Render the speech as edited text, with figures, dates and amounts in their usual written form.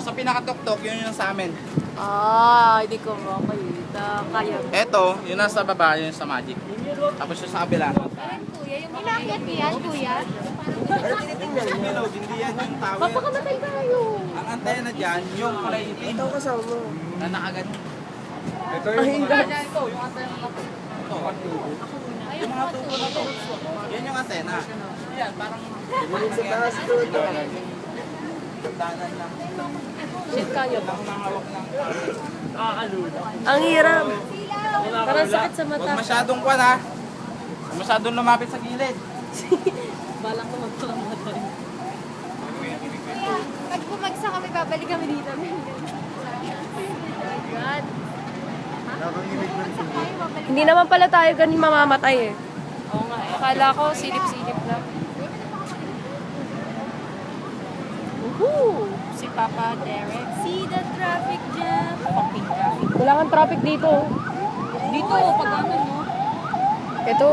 sa pinakatuktok, yun yung sa amin. Hindi ko makita. Kaya. Eto, yun nasa baba, yun sa Magic. Tapos yung sa kabila. Kuya, yung inakyat mo yan, kuya? Yung bilog, hindi yan yung tower. Papakamatay tayo. Ang antena dyan, yung kulay itim. Ito kasama mo. Na nakagan. Ito yung mga... Ito, yung antena na to. Ito. Yung mga tubo na to. Yan yung antena. Yan, parang... Yung sa taas doon. Danan lang. Shit, kaya ba? Ang mahawak lang. Ang hirap. Parang sakit sa mata. Huwag masyadong kwan ha. Huwag masyadong lumapit sa gilid. Balang ko magpalamatay. Pag bumagsak kami, babalik kami dito. God. Nakanginig ng tubo. Hindi naman pala tayo ganun mamamatay eh. Oo nga eh. Akala ko silip-silip lang. Woohoo! Si Papa Derek. See the traffic jam. Fucking traffic. Wala kang traffic dito. Dito, pag ano, no? Ito,